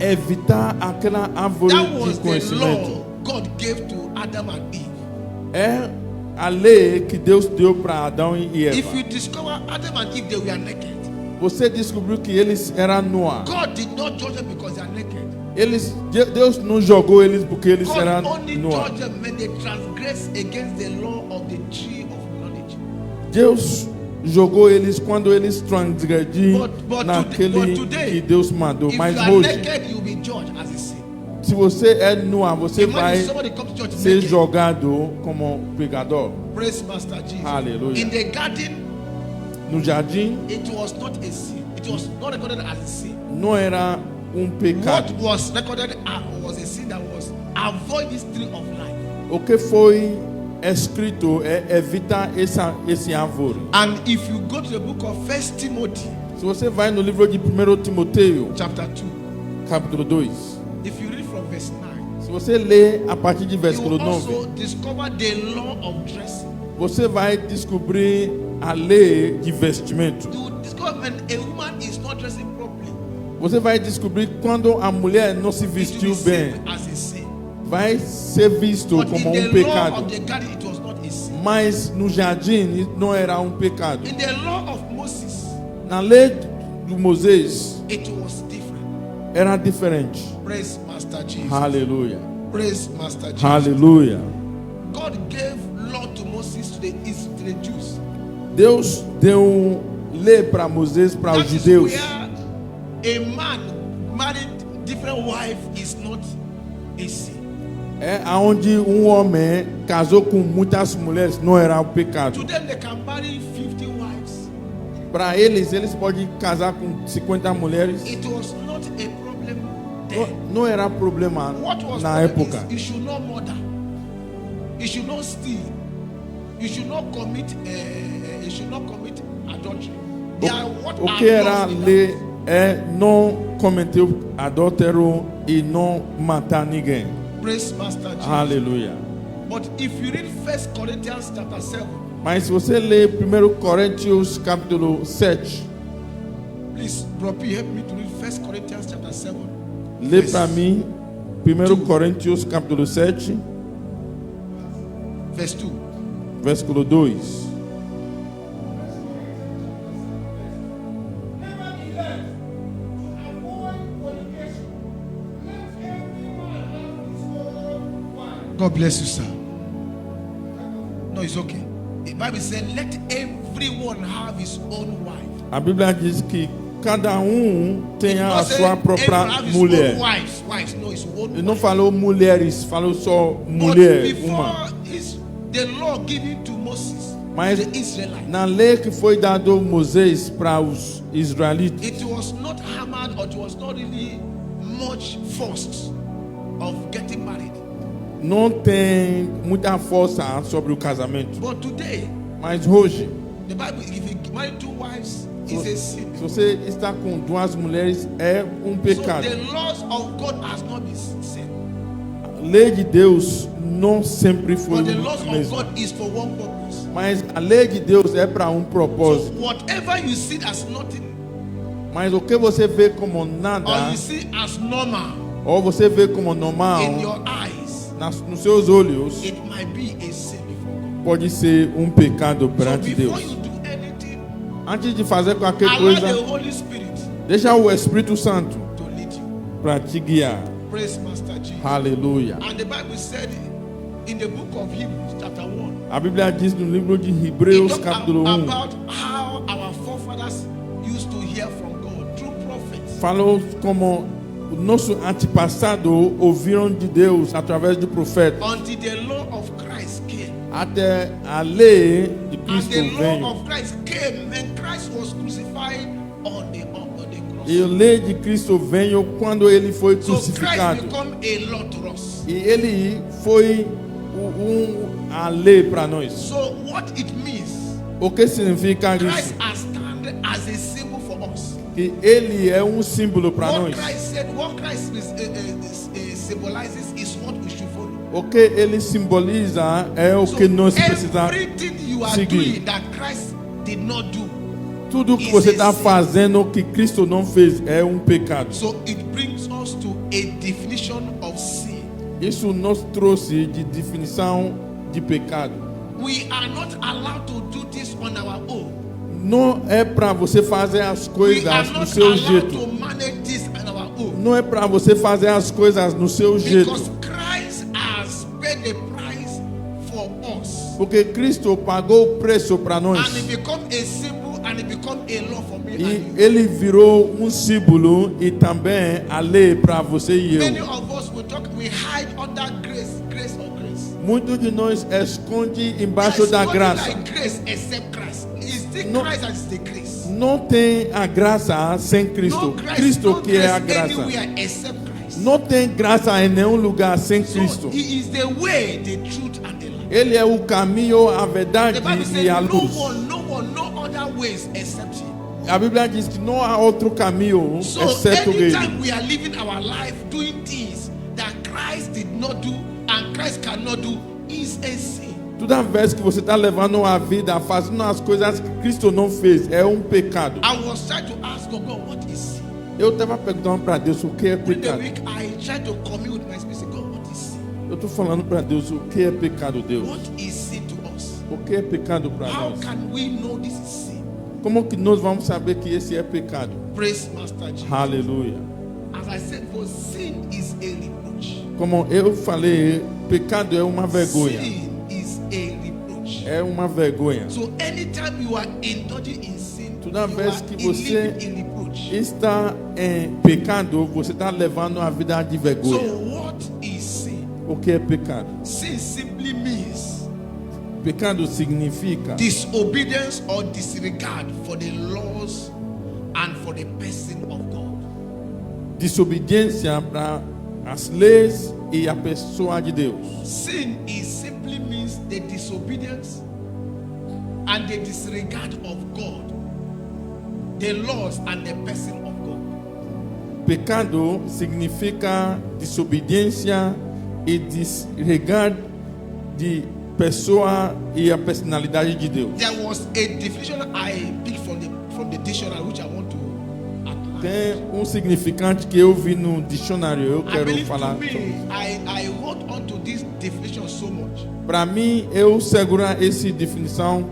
evitar aquela árvore That de was the conhecimento. law God gave to Adam and Eve. É a lei que Deus deu para Adão e If Eva. you discover Adam and Eve, they were naked. Você descobriu que eles eram nus. God did not judge them because they are naked. Deus não jogou eles porque eles God eram only nus. judged them when they transgress against the law of the tree of knowledge. Deus jogou eles quando eles transgrediram But naquele today, que Deus mandou. if Mas you are hoje, naked, you will be judged as a sin. se você é nu, você Imagine vai somebody come to church ser naked. jogado como pecador. Praise Master Jesus. Hallelujah. In the garden, No jardim it was not a sin. It was not recorded as a sin. não era pecado. What was recorded was a sin that was avoid this tree of life. O que foi escrito é evitar esse árvore. And if you go to the book of 1 Timothy, Se você vai no livro de 1 Timoteu, chapter 2, capítulo 2, if you read from verse 9, se você lê a partir de you versículo will also 9, discover the law of dressing. você vai descobrir a lei de vestimento. You will discover when a woman is not dressing properly, Você vai descobrir quando a mulher não se it will be vestiu bem, seen as a sin. vai ser visto But como in the law pecado. of the garden, it was not a sin. Mas no jardim não era pecado. In the law of Moses, Na lei de Moisés it was different. era diferente. Praise Master Jesus. Aleluia. Praise Master Jesus. Aleluia. God gave law to Moses to the Jews. Deus deu lei para Moisés, para os That is judeus. where a man married different wife is not a sin. É aonde homem casou com muitas mulheres, não era pecado. To them they can marry 50 wives. Para eles podem casar com 50 mulheres. It was not a problem then. Não era problema What was na problem época. is you should not murder. You should not steal. You should not commit. You should not commit adultery. They are what O are que era laws in that. lei é não cometer adultério e não matar ninguém. Praise Master Jesus. Aleluia. But if you read 1 Corinthians chapter 7, Mas se você lê 1 Coríntios capítulo 7, please, Robbie, help me to read 1 Corinthians chapter 7. lê para mim 1 Coríntios capítulo 7, Verse 2. versículo 2. God bless you, sir. No, it's okay. The Bible says, let everyone have his own wife. A Bíblia diz que cada tenha a It sua doesn't própria everyone have his mulher. own wives. No, his own Ele não wife. falou mulheres, falou só But mulher, before uma. the law given to Moses, Mas the Israelites, na lei que foi dado a Moisés para os israelitas, it was not hammered or it was not really much forced of getting married. não tem muita força sobre o casamento. But today, Mas hoje, the Bible, if you marry 2 wives, is a sin. se você está com 2 mulheres, é So pecado. the laws of God has not been sin. A lei de Deus não sempre foi But the laws o of mesmo. God is for one purpose. Mas a lei de Deus é para So propósito. whatever you see as nothing, Mas o que você vê como or nada, you see as normal ou você vê como normal, in your eyes, nos seus olhos, it might be a sin before God. pode ser pecado So perante before Deus. you do anything, Antes de fazer qualquer allow coisa, the Holy Spirit deixa o Espírito Santo to lead you. para te guiar. Praise Master Jesus. Aleluia. And the Bible said in the book of Hebrews, chapter 1, A Bíblia diz no livro de it Hebreus, talks capítulo 1, about how our forefathers used to hear from God through prophets. falou como o nosso antepassado ouviram de Deus através do profeta. Until the law of Christ came. Até a lei de And Cristo the law veio. of Christ came when Christ was crucified on the cross. E a lei de Cristo veio quando ele foi So Christ crucificado. become a law to us. E ele foi a lei para nós. So what it means, O que significa Christ isso? has stand as a symbol for us. Que ele é símbolo para What nós. Christ said, what Christ symbolizes is what we should follow. O que ele simboliza é o que nós precisamos everything you are seguir. doing that Christ did not do, Tudo que você está fazendo que Cristo não fez é pecado. so it brings us us to a definition of sin. Isso nos trouxe de definição de pecado. We are not allowed to do this on our own. Não é para você fazer as We are coisas no not seu allowed jeito. to manage this on our own. Não é para você fazer as coisas no seu jeito. Because Christ has paid the price for us. Porque Cristo pagou o preço para nós. And it become a symbol and it become a law for me E and you. ele virou um símbolo e também a lei para você e Many eu. of us we hide under grace or grace. Muitos de nós esconde embaixo There is da nothing graça. like grace except Christ. It's the No. Christ that is the grace. Não tem a graça sem Cristo. No grace, Cristo no que é a grace graça. anywhere except Christ. Não tem graça em nenhum lugar sem So Cristo. he is the way, the truth, and the life. Ele é o caminho, a verdade The Bible says e a no luz. no other ways except him. A Bíblia diz que não há outro caminho So exceto ele. anytime we are living our life doing things that Christ did not do and Christ cannot do is a sin. Toda vez que você está levando a vida fazendo as coisas que Cristo não fez, é um pecado. I was trying to ask God, what is sin? Eu estava perguntando para Deus o que é During the pecado. week, I tried to commune with my spirit. Say, God, what is sin? Eu estou falando para Deus o que é pecado, Deus. What is sin to us? O que é pecado para How nós? can we know this is sin? Como que nós vamos saber que esse é pecado? Praise Master Jesus. Aleluia. As I said, for sin is a reproach. Como eu falei, pecado é uma vergonha. Sin is a reproach. É uma vergonha. So anytime you are indulging in sin, Toda you vez are que você living in reproach. está em pecado, você está levando a vida de So vergonha. what is sin? O que é pecado? Sin simply means Pecado significa disobedience or disregard for the laws and for the person of God. desobediência para as leis e a pessoa de Deus. Sin is simply means the disobedience and the disregard of God, the laws and the person of God. Pecado significa desobediência e desregard de pessoa e a personalidade de Deus. There was a definition I picked from the dictionary which I want to outline. Tem significante que eu vi no dicionário, eu I quero believe falar to me, sobre isso. I hold on to this definition so much Para mim, eu seguro essa definição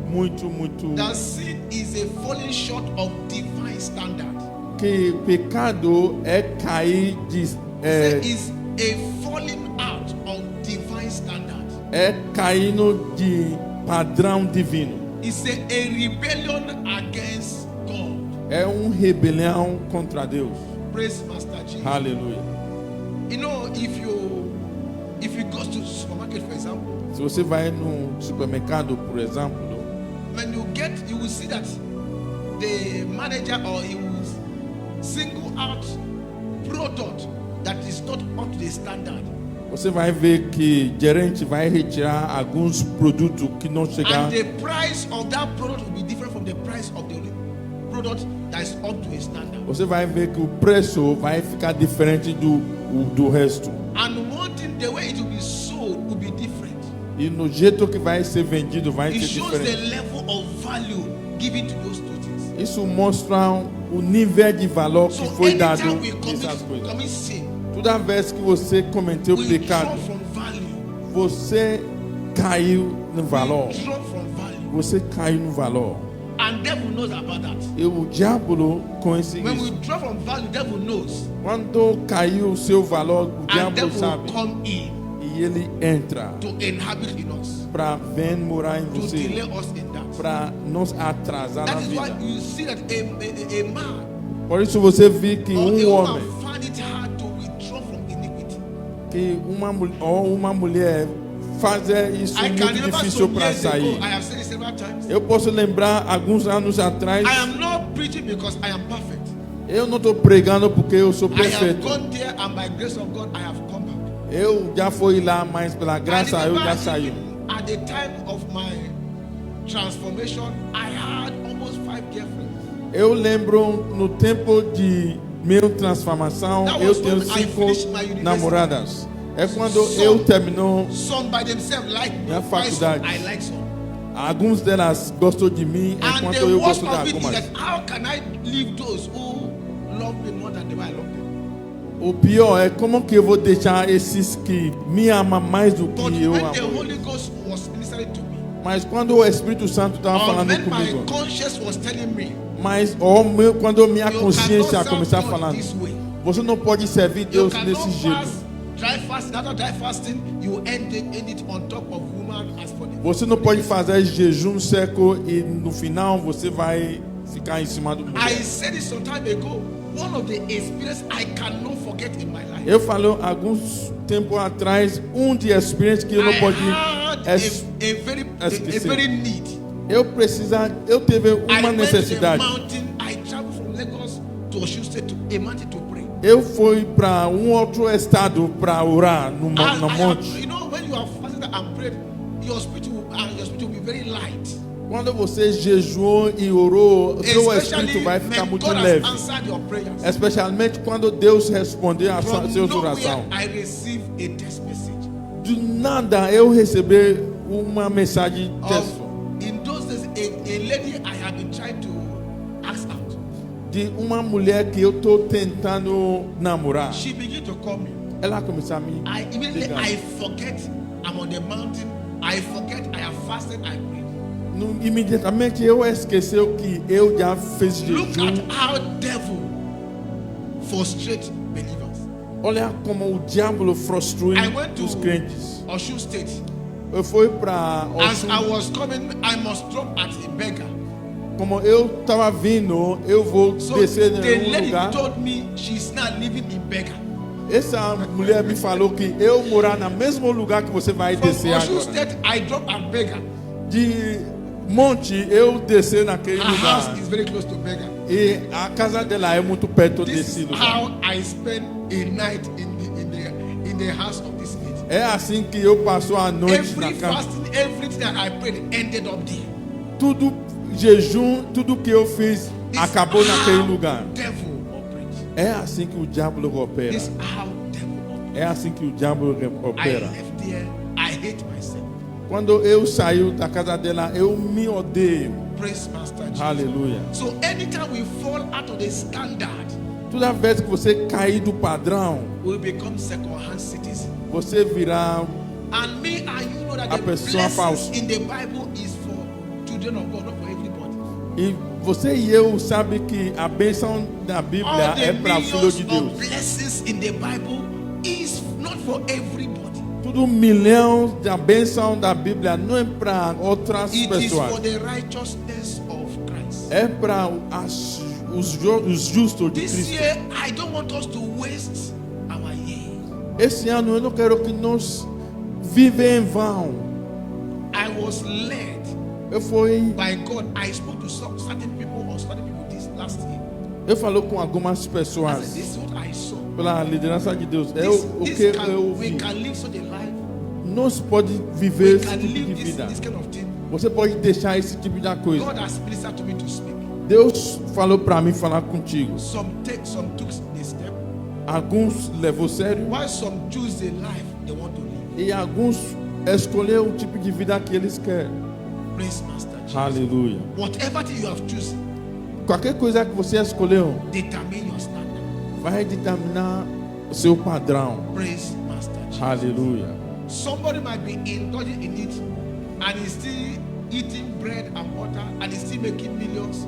muito that sin is a falling short of divine standard. que pecado é cair de Is a falling out of divine standard. é caindo de padrão divino. It's a rebellion against God. É rebelião contra Deus. Praise Master Jesus. Aleluia. You know, if you go to supermarket, for example, Se você vai no supermercado, por exemplo, when you will see that the manager or he will single out product that is not up to the standard, você vai ver que o gerente vai retirar alguns produtos que não chegam. and the price of that product will be different from the price of the product that is up to a standard. Você vai ver que o preço vai ficar diferente do resto. And one thing, the way it will be sold will be different. E no jeito que vai ser vendido vai It ser shows the diferente. level of value given to those two things. Isso mostra o nível de valor que So foi dado anytime we nessas coisas. commit sin, Toda vez que você cometeu we pecado, draw from value. você caiu no valor. We draw from value. Você caiu no valor. And devil knows about that. E o diabo conhece When we isso. draw from value, devil knows. Quando caiu o seu valor, o And diabo devil sabe. will come in E ele entra to inhabit in us, para vir morar em to você, delay us in that. para nos atrasar na That is why vida. you see that a man Por isso você vê que or a woman homem, find it hard to withdraw from iniquity. que uma mulher faz isso I can muito remember difícil some para years ago, sair. I have said it several times. Eu posso lembrar alguns anos atrás. I am not preaching because I am perfect. Eu não estou pregando porque eu sou I have perfeito. gone there and by grace of God I have come back. Eu já fui lá, mas pela graça I eu remember já saí. even at the time of my transformation, I had almost 5 girlfriends. Eu lembro no tempo de minha transformação, That eu was tenho when I 5 finished my university. namoradas. É quando So- eu terminou. Some by themselves like me, Minha why some? faculdade. I like some. Alguns delas gostam de mim, And enquanto the eu worst gosto de of it is algumas. that how can I leave those who love me more than the way I love them? O pior é como que eu vou deixar esses que me amam mais do But que eu when the amo. Holy Ghost was ministering to me, Mas quando o Espírito Santo estava or falando when my comigo, conscience was telling me, quando minha you consciência cannot começar serve God falando, this way. você não pode servir You Deus cannot desse jeito. fast, dry fast, after dry fasting, you end it on top of woman as for the. Você não pode fazer jejum seco e no final você vai ficar em cima do I mulher. said it some time ago. One of the experiences I cannot forget in my life. Eu falei alguns tempo atrás de experiência que eu não I pode had a very need. eu teve I uma went to the necessidade. mountain. I traveled from Lagos to Osun State to a mountain to pray. Eu fui para outro estado para orar no monte. You know, when you are fasting and prayed, your spirit will be very light. Quando você jejuou e orou, seu espírito vai ficar when muito God has leve. answered your prayers. Especialmente quando Deus responder a From suas nowhere, orações. I received a text message. Do nada eu recebi uma mensagem de texto In those days, a lady I have been trying to ask out. de uma mulher que eu estou tentando namorar. She began to call me. Ela começou a me Immediately ligar. I forget I'm on the mountain. I forget I have fasted. I prayed. Imediatamente eu esqueci que eu já fiz Look jejum. at how devil frustrates believers. Olha como o diabo frustrou I went to os crentes. Osun State. Eu fui para As I was coming, I must drop at a beggar. como eu estava vindo, eu vou So descer the em um lady lugar. told me she's not living in beggar. Essa mulher me falou que eu morar no mesmo lugar que você vai From descer Osun agora. State, I drop at beggar. De monte eu descer naquele Her house lugar. is very close to beggar. E a casa dela é muito perto This desse is lugar. how I spend a night in the house of this lady. É assim que eu passo a noite Every na casa. fasting, everything that I prayed ended up there. Tudo jejum, tudo que eu fiz This acabou naquele how lugar. Devil operates. É assim que o diabo opera. This how devil operates. É assim que o diabo I opera. left there. I hate myself. Quando eu saio da casa dela, eu me odeio. Praise Master Jesus. Aleluia. So anytime we fall out of the standard, Toda vez que você cair do padrão, we become second-hand citizens. você virá. And me and you know that A the pessoa blessings falsa. in the Bible is for children of God, not for everybody. E você e eu sabe que a bênção da Bíblia All the é para filho millions de of Deus. blessings in the Bible is not for everybody. Tudo milhão da bênção da Bíblia não é para outras It is for pessoas. the righteousness of Christ. É para os justos de This Cristo. year, I don't want us to waste our year. Esse ano eu não quero que nós vivemos em vão. I was led Eu fui, by God. I spoke to some certain people or certain people this last year. eu falei com algumas I said, pessoas this is what I saw. pela liderança de Deus. É This, o this que can, eu we vi. can live such a life. Nós pode viver We esse can tipo de live vida. this kind of thing. Você pode deixar esse tipo de coisa. God has ministered to me to speak. Deus falou para mim falar contigo. Some took the step. Alguns levou sério While some choose the life they want to live. e alguns escolheram o tipo de vida que eles querem. Praise Master Jesus. Aleluia. Whatever thing you have chosen, Qualquer coisa que você escolheu determine your standard. vai determinar o seu padrão. Praise Master Jesus. Aleluia. Somebody might be indulging in it and is still eating bread and butter and is still making millions.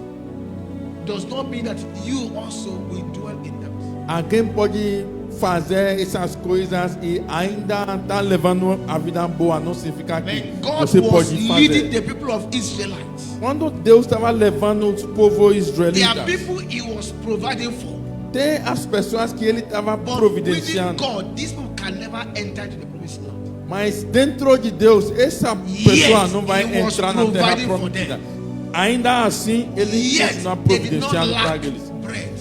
Does not mean that you also will dwell in them. Alguém pode fazer essas coisas e ainda está levando a vida boa. Não significa que When God você was pode leading fazer. the people of Israelites, Quando Deus estava levando o povo there are israelita, people He was providing for. tem as pessoas que ele estava But within providenciando. God, these people can never enter into the promised land. Mas dentro de Deus, essa pessoa não vai He was entrar na terra providing for prometida. Ainda assim, ele Yet continua they did not providenciando para lack eles. bread.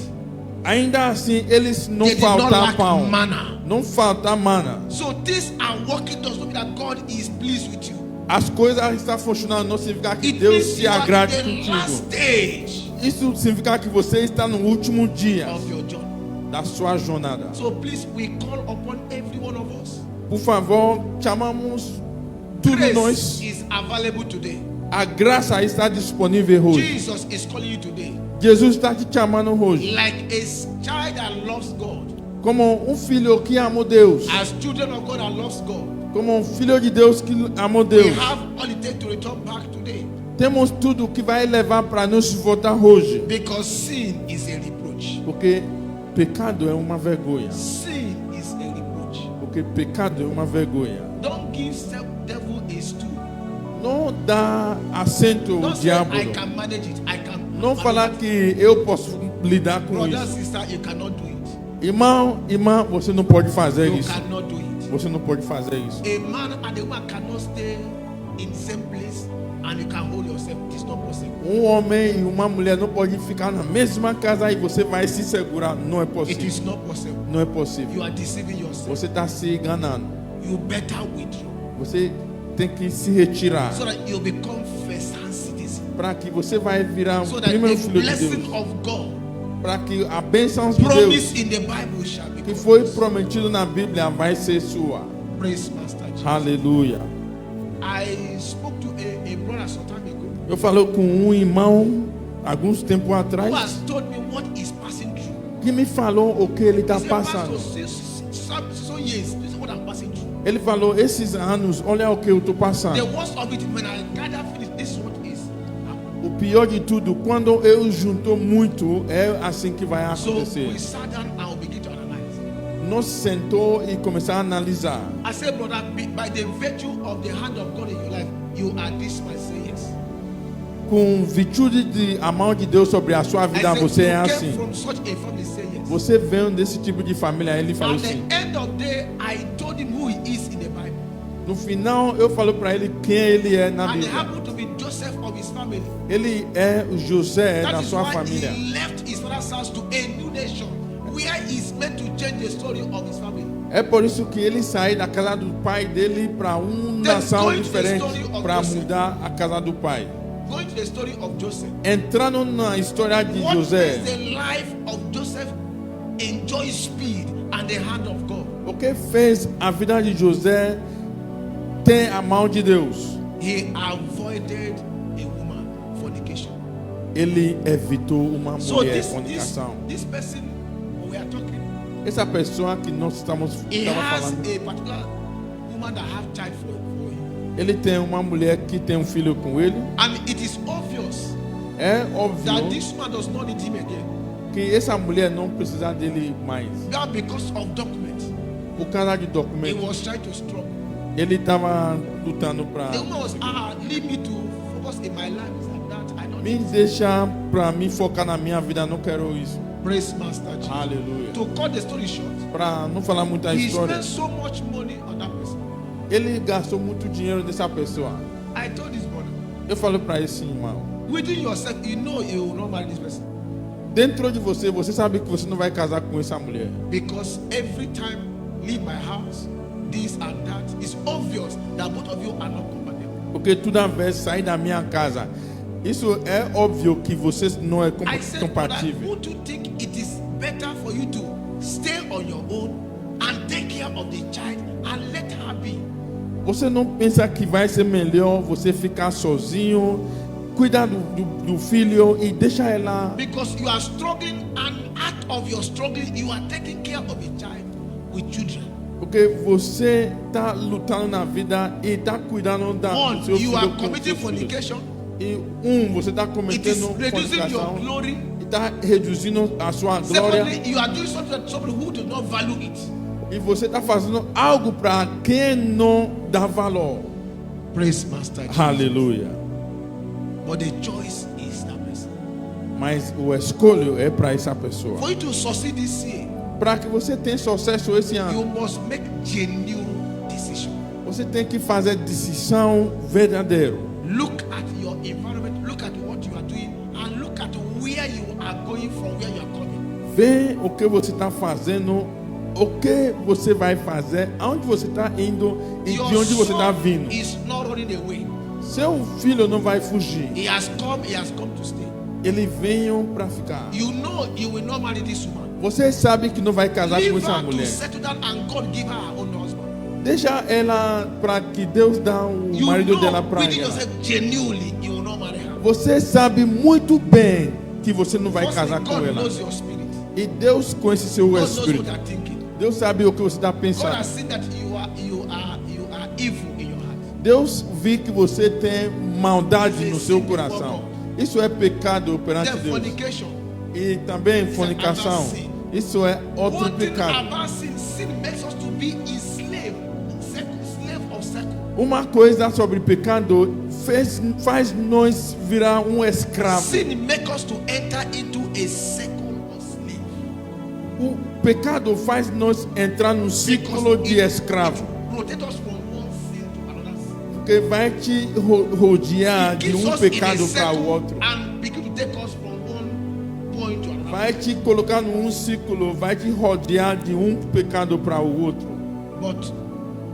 Ainda assim, eles não They did not faltam lack pão. manna. Não falta mana. So these are working does not mean that God is pleased with you. As coisas estão funcionando, não significa que It Deus means se you are agrade in the last contigo. stage Isso significa que você está no último dia of your journey. da sua jornada. So please, we call upon every one of us. Por favor, chamamos todos Grace nós. is available today. A graça está disponível hoje. Jesus is calling you today. Jesus está te chamando hoje. Like a child that loves God. como filho que amou Deus, as children of God that loves God, como filho de Deus que amou we Deus, have all it takes to return back today. temos tudo que vai levar para nos voltar hoje, Because sin is a reproach. porque pecado é uma vergonha, Sin is a reproach. porque pecado é uma vergonha. Don't give devil a stool. Não dá assento ao Don't say diabo. I can manage it. I can. Não falar que eu posso lidar com Brother, isso. sister, you cannot do it. Irmão, você não pode fazer You isso. cannot do it. Você não pode fazer isso. A man and a woman cannot stay in the same place and you can hold yourself. It is not possible. Homem e uma mulher não podem ficar na mesma casa e você vai se segurar. Não é It possível. is not possible. Não é possível. You are deceiving yourself. Você está se enganando. You better withdraw Você tem que se retirar so that you become first-hand citizen. para que você vai virar o So that primeiro the filho de blessing Deus. of God Para que a bênção de Deus promised in the Bible shall be que foi fulfilled. prometido na Bíblia vai ser sua. Praise Master Jesus. Aleluia. I spoke to a brother some time ago Eu falei com um irmão alguns tempos who atrás has told me what is passing through. que me falou o que ele está He said, Pastor, passando. so years, this is what I'm passing through. Ele falou, esses anos, olha o que eu estou The passando. worst of it, when I gather finish, this is what is. O pior de tudo, quando eu junto muito, é assim que vai So acontecer. we sat down and we begin to analyze. Nós sentou e começamos a analisar. I said, brother, by the virtue of the hand of God in your life, you are this man. Say yes. Com virtude de a mão de Deus sobre a sua I vida, said, você you é came assim. from such a family. Say yes. Você vem desse tipo de família. Ele falou At the assim. end of the day, I told him who he is in the Bible. No final, eu falei para ele quem ele é na And it Bíblia. happened to be Joseph of his family. Ele é o José That da is sua why família. he left his father's house to a new nation where he is meant to change the story of his family. É por isso que ele saiu da casa do pai dele para uma nação going to the diferente, story of para Joseph. mudar a casa do pai. Going to the story of Joseph. Entrando na história de What José, makes the life of Joseph enjoy speed and the hand of God? o que fez a vida de José ter a mão de Deus? He avoided a woman fornication. Ele evitou uma So mulher fornicação. this person we are talking, Essa pessoa que nós estamos he has falando, a particular woman that have child for him. ele tem uma mulher que tem um filho com ele. And it is obvious É that óbvio this man does not need him again. que essa mulher não precisa dele mais. That because of documents, Por causa de he documentos, was trying to struggle. ele estava lutando para The woman was, leave me to focus in my life. Is like that. I don't me need. deixar para me focar na minha vida. Não quero isso. Praise Master Jesus. Aleluia. To cut the story short, Para não falar muita he história, spent so much money on that person. ele gastou muito dinheiro dessa pessoa. I told this brother, Eu falei para esse irmão, within yourself, you know you will not marry this person. dentro de você, você sabe que você não vai casar com essa mulher. Because every time leave my house, this and that, it's obvious that both of you are not compatible. Porque toda vez sair da minha casa, isso é óbvio que vocês não é I said, brother, compatível. would you think it is better for you to stay on your own and take care of the child and let her be? Você não pensa que vai ser melhor você ficar sozinho, cuidar do filho e deixar ela? Because you are struggling, and out of your struggling, you are taking care of a child with children. Porque você está lutando na vida e está cuidando do One, seu filho you are com committing seus filhos. fornication. E você está It is cometendo reducing your fornicação glory. e está reduzindo a sua glória. Secondly, you are doing something that somebody who does not value it. E você está fazendo algo para quem não dá valor. Praise Master Jesus. Aleluia. But the choice is that person. Mas o escolho é para essa pessoa. For you to succeed this year, Para que você tenha sucesso esse you ano, must make genuine decision. você tem que fazer decisão verdadeira. Look at your environment, look at what you are doing, and look at where you are going from where you are coming. Vê o que você está fazendo, o que você vai fazer, aonde você está indo e de onde você está vindo. is not running away. Seu filho não vai fugir. He has come to stay. Ele veio para ficar. You know you will not marry this woman. Você sabe que não vai casar com Leave essa her to mulher. settle down and God give her her own husband. Deixa ela para que Deus dá o You marido know dela para within ela. yourself genuinely you will not marry her. Você sabe muito bem que você não vai Firstly, casar com God ela. knows your spirit. E Deus conhece seu God knows what espírito. you are thinking. Deus sabe o que você está God pensando. has seen that you are evil in your heart. Deus viu que você tem maldade no seu coração. Isso é pecado perante Then Deus. fornication. E também fornicação. Isso é outro One thing pecado. about sin, sin makes us to be a slave of circle. Uma coisa sobre pecado faz nós virar um escravo. Sin makes us to enter into a circle of slave. O pecado faz nós entrar num ciclo de escravo. It rotates us from one sin to another sin. Porque vai te rodear It de keeps um us in a pecado para o circle outro. and begin to take us from one point to another. Vai te colocar num ciclo, vai te rodear de um pecado para o outro. But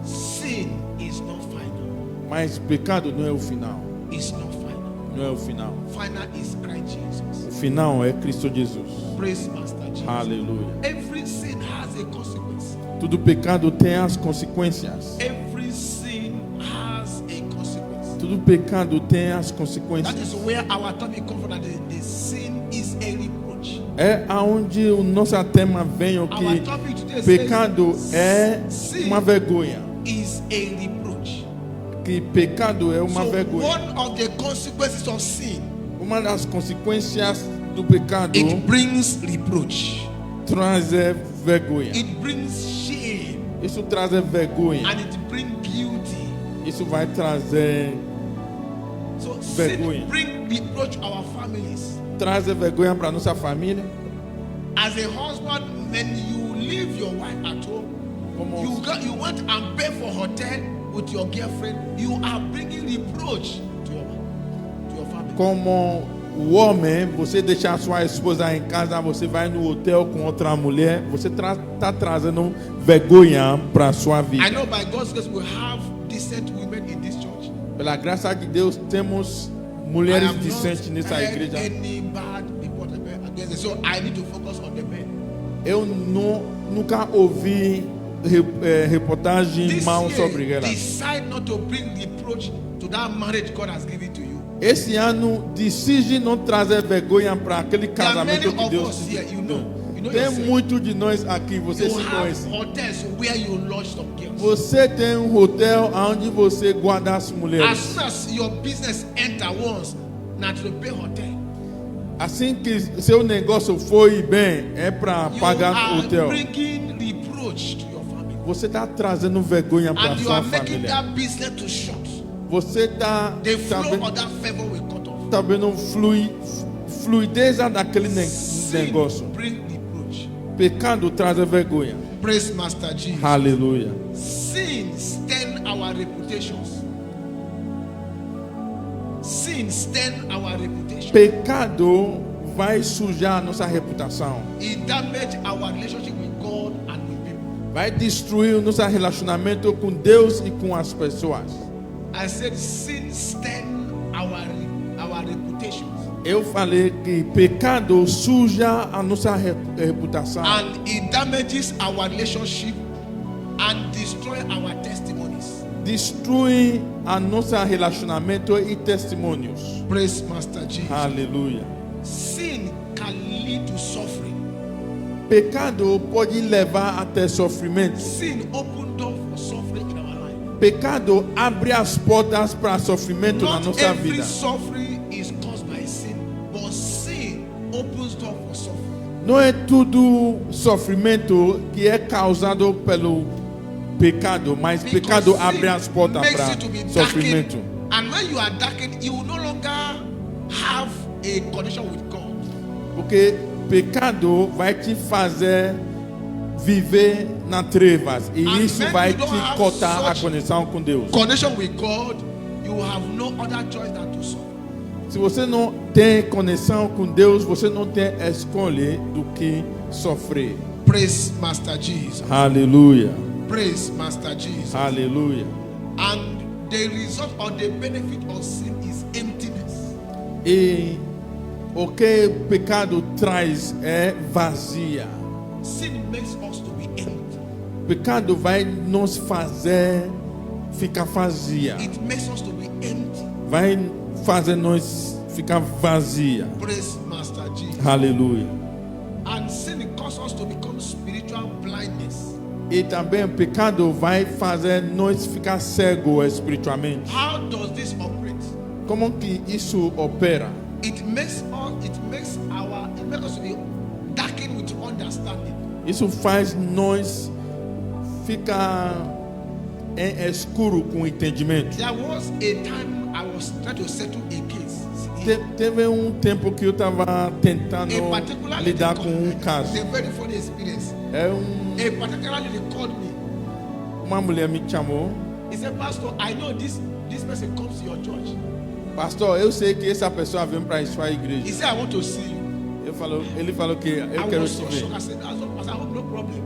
sin is not final. Mas pecado não é o final. It's not final. Não é o final. Final is Christ Jesus. O final é Cristo Jesus. Praise Master Jesus. Aleluia. Every sin has a consequence. Todo pecado tem as consequências. Every sin has a consequence. Todo pecado tem as That consequências. is where our topic comes from. That the sin is a reproach. É aonde o nosso tema vem o Our que topic today pecado says é sin uma vergonha. is a reproach. Que pecado é uma So vergonha. one of the consequences of sin, Uma das consequências do pecado it brings reproach. traz vergonha. It brings shame Isso traz vergonha. and it brings guilty. Isso vai trazer So Vergonha. sin brings reproach to our families. traz vergonha para nossa família. As a husband, when you leave your wife at home, Como you went and pay for hotel with your girlfriend, you are bringing reproach to your family. como o homem, você deixar sua esposa em casa, você vai no hotel com outra mulher, você está trazendo vergonha para sua I vida. know by God's grace we have decent women in this church. Pela graça de Deus, temos I mulheres have decentes not nessa heard igreja. any bad report against them, so I need to focus on the men. Eu nunca ouvi reportagem This mal year, sobre ela. decide not to bring reproach to that marriage God has given to you. Esse ano, decide não trazer vergonha para aquele There are many casamento que of Deus us here, you know tem yourself. muito de nós aqui, você You se have conhece. hotels where you lodge some girls. Você tem um hotel onde você guarda as As mulheres. soon as your business enter once, now to pay hotel. Assim que seu negócio foi bem, é para You pagar o are hotel. bringing reproach to your family. Você está trazendo vergonha para And you sua are making família. that business to shut. Você está The flow of that favor will cut off. vendo fluidez daquele Sin negócio. bring reproach. Pecado traz vergonha. Praise Master Jesus. Aleluia. Sin stain our reputations. Sin stain our reputation. Pecado vai sujar nossa reputação. It damage our relationship with God and with people. Vai destruir o nosso relacionamento com Deus e com as pessoas. I said sin stain our reputations. Eu falei que pecado suja a nossa reputação. And it damages our relationship and destroy our testimonies. Destrui a nosso relacionamento e testemunhos. Praise Master Jesus. Aleluia. Sin can lead to suffering. Pecado pode levar até sofrimento. Sin open door for suffering in our life. Pecado abre as portas para sofrimento na Not nossa every vida. suffering is caused by sin, but sin opens door for suffering. Não é tudo sofrimento que é causado pelo pecado, mas Because pecado sin abre as portas makes para you to be sofrimento. darkened, and when you are darkened, you will no longer have a connection with God. Porque pecado vai te fazer viver nas trevas e And isso when vai you don't te have cortar a such conexão com Deus. Connection with God, you have no other choice than to suffer. Se você não tem conexão com Deus, você não tem escolha do que sofrer. Praise Master Jesus. Aleluia. Praise Master Jesus. Aleluia. And the result or the benefit of sin is emptiness. E o que o pecado traz é vazia. Sin makes us to be empty. O pecado vai nos fazer ficar vazia. It makes us to be empty. Vai fazer nós ficar vazia. Praise Master Jesus. Aleluia. And sin causes us to become spiritual blindness. E também o pecado vai fazer nós ficar cego espiritualmente. How does this operate? Como que isso opera? It makes us be darkened with understanding. Isso faz nós ficar em escuro com entendimento. There was a time I was trying to settle a case. Teve tempo que eu estava tentando A particular lidar lady com caso. It's a very funny experience. A particular lady called me. Uma mulher me chamou. He said, Pastor, I know this person comes to your church. Pastor, eu sei que essa pessoa vem para a sua igreja. He said, I want to see you. Ele falou que eu quero te ver. I said, Pastor, I hope no problem.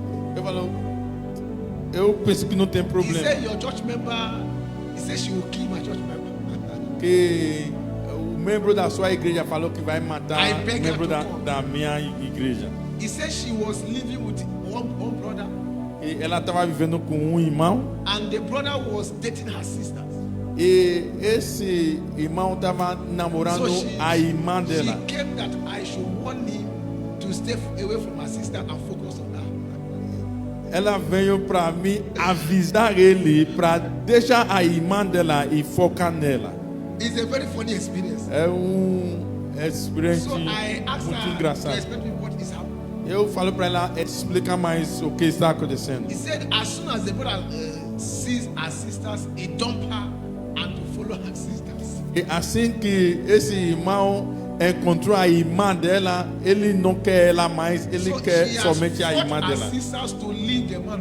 Eu penso que não tem problema. He said, your church member, he said she will kill my church member. Que o membro da sua igreja falou que vai matar o membro da minha igreja. He said she was living with one brother. E ela estava vivendo com um irmão. And the brother was dating her sisters. E esse irmão estava namorando a irmã dela. She came that I should warn him to stay away from my sister and focus on her. Ela veio para mim avisar ele para deixar a irmã dela e focar nela. It's a very funny experience. É experiência So I asked muito her engraçada. to explain to me what is happening. Eu falei para ela explicar mais o que está acontecendo. He said as soon as the brother sees her sisters, he dump her and to follow her sisters. E assim que esse irmão encontrou a irmã dela, ele não quer ela mais, ele quer somente a irmã dela. Sisters to leave the man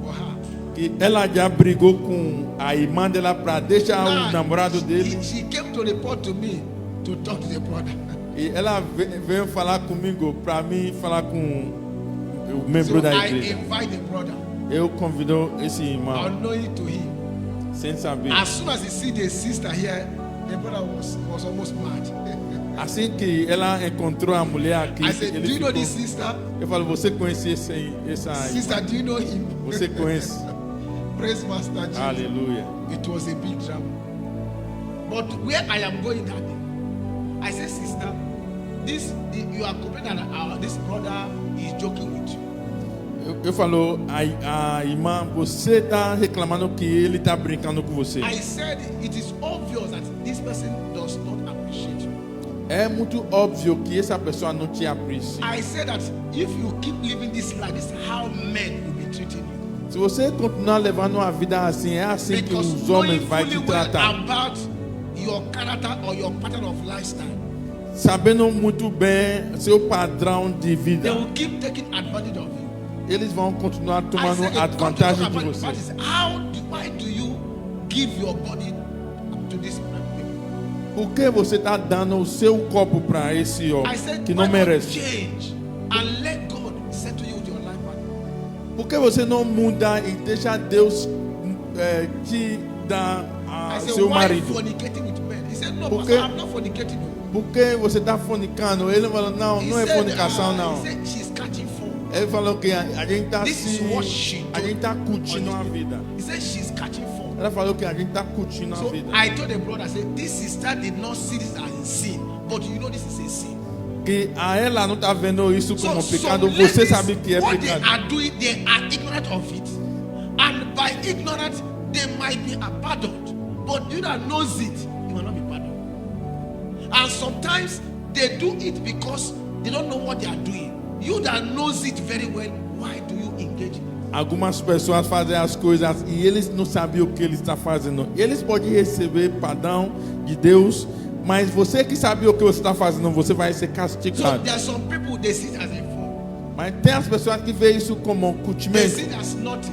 for her. E ela já brigou com a irmã dela para deixar o namorado dele. She came to report to me to talk to the brother. E ela veio falar comigo para mim falar com o membro So da I igreja. invite the brother. Eu convidou esse irmão Unknowing to him. sem saber. As soon as he see the sister here, the brother was almost mad. Assim que ela encontrou a mulher aqui, I said, ele do you know ficou, this sister? eu falo, você conhece essa Sister, irmã? do you know him? Você conhece? Praise Master Jesus. Aleluia. It was a big drama. But where I am going that day, I said, sister, you are complaining that this brother is joking with you. Eu falo, a irmã, você está reclamando que ele está brincando com você. I said, it is obvious that this person does not appreciate you. É muito óbvio que essa pessoa não te aprecia. I said that if you keep living this life, this is how men will be treating you. Se você continuar levando uma vida assim, é assim que Because os homens vão knowing te fully well tratar. about your character or your pattern of lifestyle, Sabendo muito bem seu padrão de they vida, will keep taking advantage of you. eles vão continuar I tomando said, they come to talk vantagem de about você. bodies. Why do you give your body to this people? Por que você está dando o seu corpo para esse I homem said, que why não not merece? change and let God settle you with your life partner? Por que você não muda e deixa Deus te dar I said, seu why marido? fornicating with men? He said, no, Porque- Pastor, I'm not fornicating you. Por que você está fornicando? Ele falou, não é fornicação não. He said, she's catching phone. Ele falou que a gente está This is what she a gente está curtindo a vida. He said, she's catching phone. Ela falou que a gente está curtindo a So vida. I told the brother, I said, this sister did not see this as a sin, but you know this is a sin. Que a ela não está vendo isso So como some pecado. Você ladies, sabe que é what they pecado. are doing, they are ignorant of it. And by ignorance, they might be pardoned. But you that knows it, you will not be pardoned. And sometimes they do it because they don't know what they are doing. You that knows it very well, why do you engage in it? Algumas pessoas fazem as coisas e eles não sabem o que eles estão fazendo. Eles podem receber perdão de Deus, mas você que sabe o que você está fazendo, você vai ser So castigado. there are some people, they see it as a form. Mas tem as pessoas que veem isso como They curtimento, see it as nothing.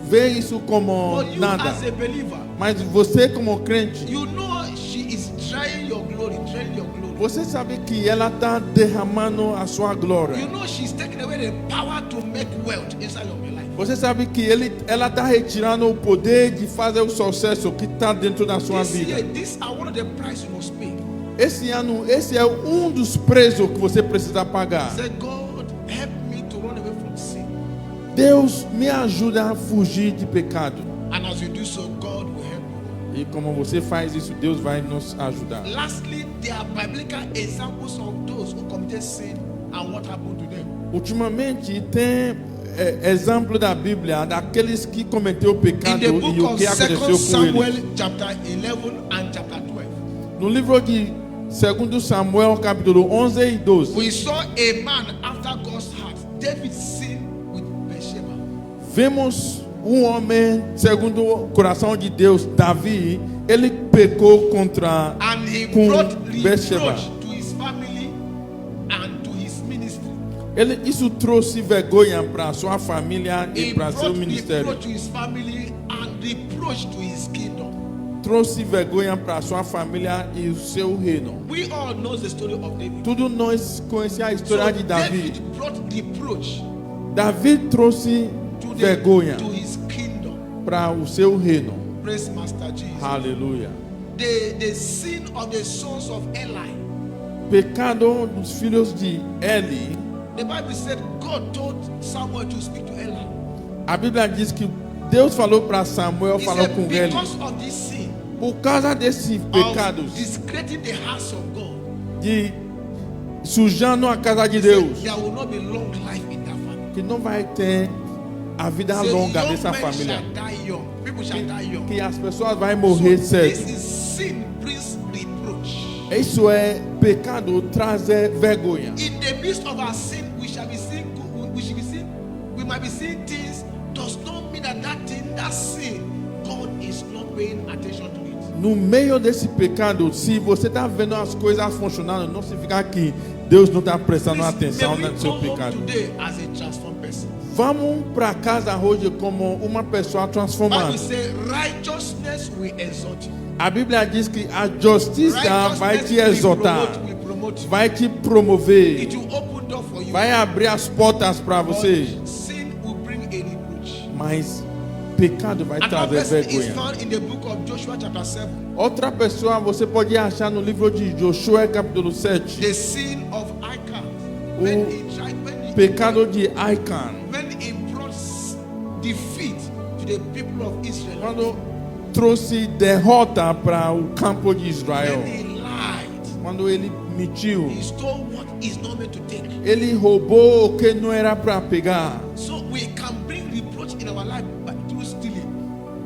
veem isso como But you nada. as a believer, Mas você como crente, you know she is trying your glory, draining your glory. você sabe que ela está derramando a sua glória. You know she's taking away the power to make wealth inside of your life. Você sabe que ela está retirando o poder de fazer o sucesso que está dentro da sua This year, vida. these are one of the prices you must pay. Esse ano, esse é um dos preços que você precisa pagar. Say, God, help me to run away from sin. Deus me ajuda a fugir de pecado. And as you do so, God will help you. E como você faz isso, Deus vai nos ajudar. Lastly, there are biblical examples of those who committed sin and what happened to them. Ultimamente tem exemplo da Bíblia daqueles que cometeu o In pecado the e book o of que 2 aconteceu com Samuel, eles. chapter 11 and chapter 12, No livro de 2 Samuel, capítulo 11 e 12, we saw a man after God's heart. David sinned with Bathsheba. vemos homem segundo o coração de Deus, Davi, ele pecou contra And he com brought Bathsheba. reproach to his family and to his ministry. Isso trouxe vergonha para sua família e He para seu brought ministério. reproach to his family and reproach to his kingdom. Trouxe vergonha para sua família e o seu reino. We all know the story of David. Tudo nós conhecemos a So história de Davi. David brought reproach Davi trouxe to, vergonha to his kingdom. para o seu reino. Praise Master Jesus. Aleluia. The sin of the sons of Eli. Pecado dos filhos de Eli. The Bible said God told Samuel to speak to Eli. A Bíblia diz que Deus falou para Samuel, He falou said, com ele. because of this sin Por causa desses pecados of discrediting the house of God, de sujando a casa de he said, Deus, there will not be long life in that family. que não vai ter a vida Say, longa young dessa men família, shall die young. People shall die young. que as pessoas vão morrer So cedo. this is sin brings reproach. Isso é pecado, trazer vergonha. In the midst of our sin, we shall be seeing. We might be seeing things. Does not mean that thing, that sin, God is not paying attention to it. No meio desse pecado, se você está vendo as coisas funcionando, não significa que Deus não está prestando Please, atenção may we no seu go home pecado. today as a transformed person. Vamos para casa hoje como uma pessoa transformada. Bible say righteousness will exalt you. A Bíblia diz que a justiça vai te Righteousness exaltar, will promote you. vai te promover, It will open door for you. vai abrir as portas para But você. sin will bring a reproach. Mas pecado vai Another trazer person is vergonha. found in the book of Joshua chapter 7. Outra pessoa você pode achar no livro de Josué capítulo 7. The sin of Achan. O pecado de Achan. When he brought defeat to the people of Israel. Quando trouxe derrota para o campo de Israel. When he lied. Quando ele mentiu. He stole what is not meant to take. Ele roubou o que não era para pegar. So we can bring reproach in our life through stealing.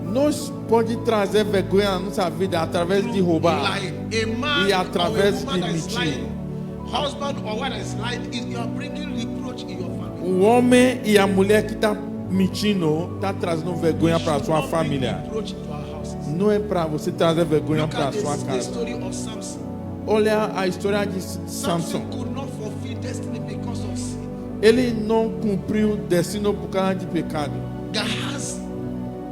Nós pode trazer vergonha na nossa vida através de roubar. Lying. A man E através or a woman de that is mentir. lying, husband or wife that is lying, you are bringing reproach in your family. O homem e a mulher que está mentindo está trazendo vergonha We para should sua not bring família. reproach to our houses. Não é para você trazer vergonha Look para at sua the casa. story of Samson. Olha a história de Samson. Samson could not fulfill destiny because of sin. Ele não cumpriu o destino por causa de pecado.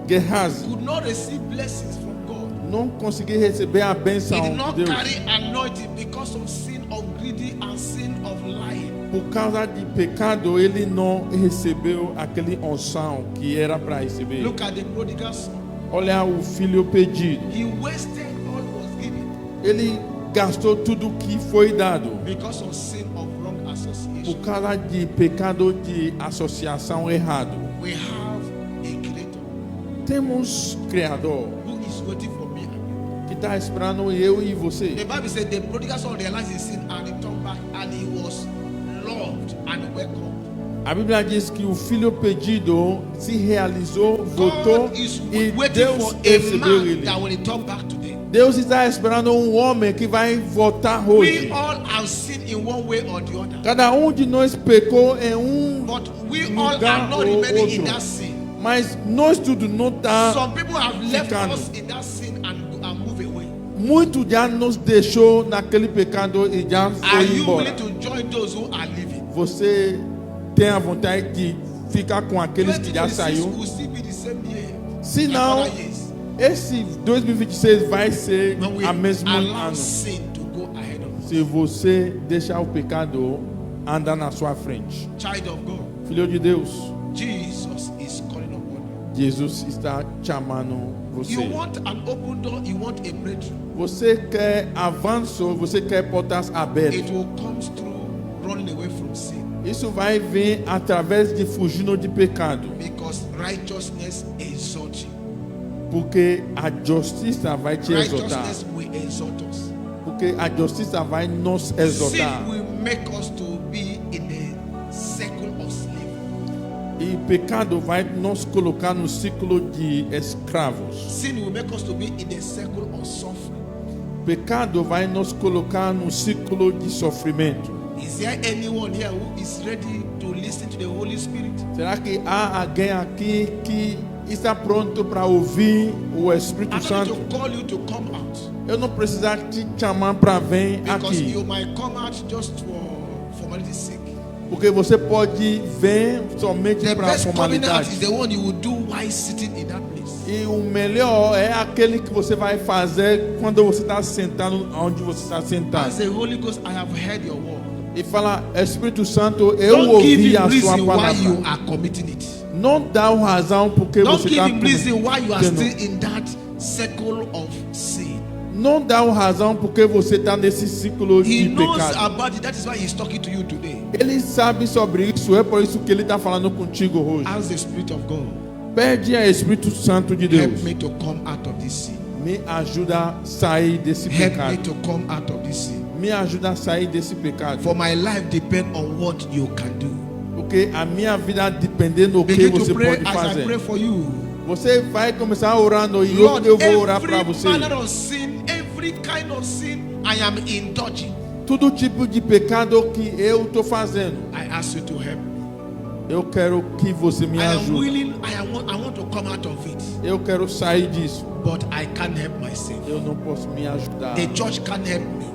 Gehazi Could not receive blessings from God. não conseguiu receber a He bênção did de not Deus. carry anointing because of sin of greedy and sin of lying. Por causa de pecado, ele não recebeu aquele unção que era para receber. Look at the prodigal son. Olha o filho perdido. He wasted all was given Ele gastou tudo que foi dado because of sin of wrong por association. causa de pecado de associação errado. We have a creator Temos Criador who is waiting for me and you. que está esperando eu e você. The Bible said the prodigal son realized his sin and returned back, and he was loved and welcomed. A Bíblia diz que o filho perdido se realizou, voltou God is e waiting Deus for a recebeu man ele. that will return back today. Deus está esperando homem que vai voltar We hoje. all have sinned in one way or the other, Cada de nós pecou em but we all lugar are not ou remaining in outro. that sin. Mas nós tudo não está. Some people have left ficando. us in that sin and move away. Muito já nos deixou naquele pecado e já Are foi you embora. willing to join those who are living? Você tem a vontade de ficar com aqueles que já 2026 saiu? will still be the same year. Se as não, other years. esse 2026 vai ser When we a mesmo allow ano. sin to go ahead of us. Se você deixar o pecado andar na sua frente. Child of God, Filho de Deus, Jesus is calling upon you. Jesus está chamando You você. want an open door, you want a breakthrough. Você quer avanço, você quer portas abertas. It will come through running away from sin, Isso vai vir através de fugindo de pecado. because righteousness exalts you. Porque a justiça vai te exaltar. Righteousness will exalt us. Porque a justiça vai nos exaltar. Sin will make us to be in the circle of slavery. E pecado vai nos colocar no ciclo de escravos. Sin will make us to be in a circle of suffering. Pecado vai nos colocar no ciclo de sofrimento. Is there anyone here who is ready to listen to the Holy Spirit? Será que há alguém aqui que está pronto para ouvir o Espírito I'm not Santo? going to call you to come out, Eu não precisar te chamar para vir because aqui, you might come out just for formality's sake. porque você pode vir somente The para a best coming out formalidade. is the one you will do while sitting in that place. E o melhor é aquele que você vai fazer quando você está sentado onde você está sentado. As the Holy Ghost, I have heard your word. E fala, Espírito Santo, eu Don't give ouvi him a sua reason why palavra. you are committing it. Não dá razão porque Don't você give está him reason why you are cometendo. still in that circle of sin. Não dá razão porque você está nesse ciclo He de knows pecado. about it. That is why he's talking to you today. Ele sabe sobre isso, é por isso que ele está falando contigo hoje. Ask the Spirit of God, Pede a Espírito Santo de Deus. help me to come out of this sin. Me ajuda a sair desse Help me pecado. to come out of this sin. Me ajuda a sair desse pecado. For my life depends on what you can do. Porque a minha vida depende do que Begin você to pray pode as I pray fazer. for you. Você vai começar orando e Lord, eu vou orar para every você. manner of sin, every kind of sin I am indulging, Todo tipo de pecado que eu estou fazendo, I ask you to help me. eu quero que você me I am ajude. willing, I want to come out of it, Eu quero sair disso. but I can't help myself. Eu não posso me ajudar. The church can't help me.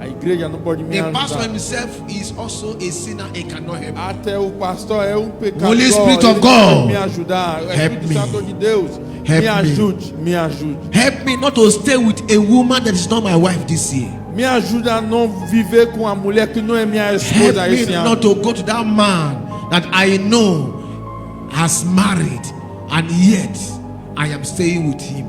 A igreja não pode me The pastor ajudar. himself is also a sinner, he cannot help me. Até o pastor é um pecador. Holy Spirit of ele God, não pode me ajudar. O help Espírito me. Santo de Deus, Help me me. ajude, me ajude. Help me not to stay with a woman that is not my wife this year. Me ajuda a não viver com a mulher que não é minha esposa Help me esse ano. not to go to that man that I know has married and yet I am staying with him.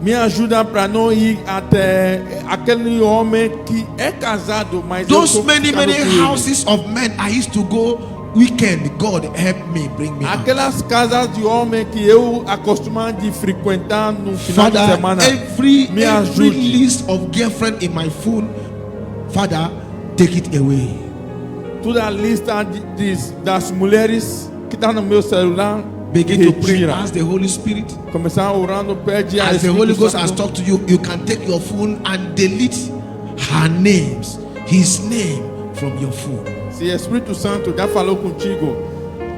Me ajuda para não ir até aquele homem que é casado, mas Those eu tô many ficando com ele. houses of men I used to go weekend. God help me, bring me out. Aquelas casas de homem que eu acostumava de frequentar no final de Father, semana. every Me every ajude. list of girlfriend in my phone, Father, take it away. Toda a lista das mulheres que está no meu celular. Begin to pray. retira. Ask the Holy Spirit. Começar orando, pede a As the Holy Espírito Ghost has Santo. talked to you, you can take your phone and delete her names, his name from your phone, Se o Espírito Santo já falou contigo,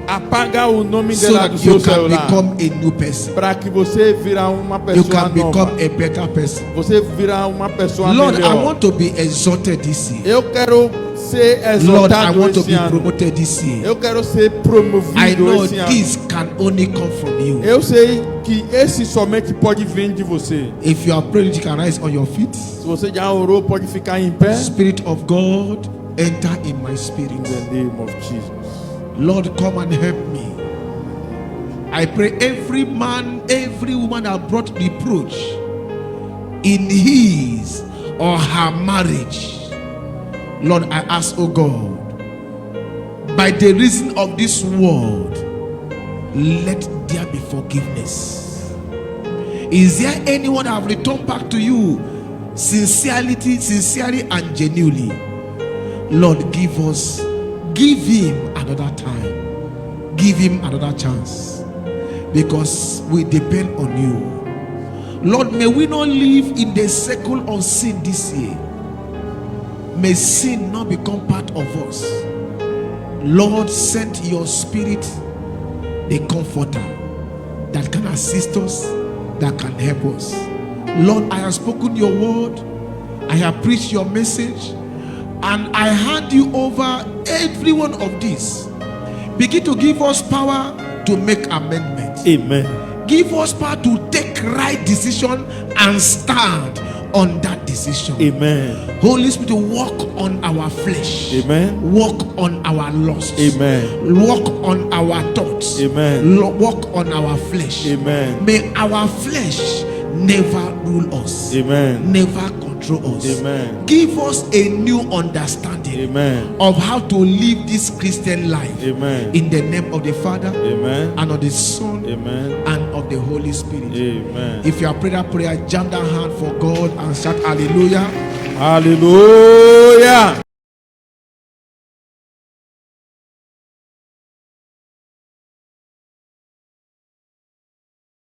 apaga o nome so dela do that you seu can celular. become a new person. Para que você vira uma You pessoa can nova. become a better person. Você virar uma pessoa Lord, I melhor. want to be exalted this year. Eu quero ser Lord, I exaltado want to esse be ano. promoted this year. Eu quero ser I promovido know esse ano. this can only come from you. Eu sei que esse somente pode vir de você. If you are praying, you can rise on your feet. Se você já orou, pode ficar em pé. Spirit of God, enter in my spirit. In the name of Jesus. Lord, come and help me. I pray every man, every woman that brought reproach in his or her marriage, Lord, I ask, oh God, by the reason of this word, let there be forgiveness. Is there anyone that have returned back to you sincerely and genuinely? Lord, give him another time, give him another chance, because we depend on you. Lord, may we not live in the circle of sin this year. May sin not become part of us. Lord, send your spirit, the comforter that can assist us, that can help us. Lord, I have spoken your word, I have preached your message, and I hand you over every one of these. Begin to give us power to make amendments. Amen. Give us power to take right decision and stand on that decision. Amen. Holy Spirit, walk on our flesh. Amen. Walk on our lusts. Amen. Walk on our thoughts. Amen. Walk on our flesh. Amen. May our flesh never rule us. Amen. Never control us. Amen. Give us a new understanding Amen. of how to live this Christian life. Amen. In the name of the Father Amen. and of the Son Amen. and of the Holy Spirit. Amen. If you are praying that prayer, jump that hand for God and shout hallelujah. Hallelujah.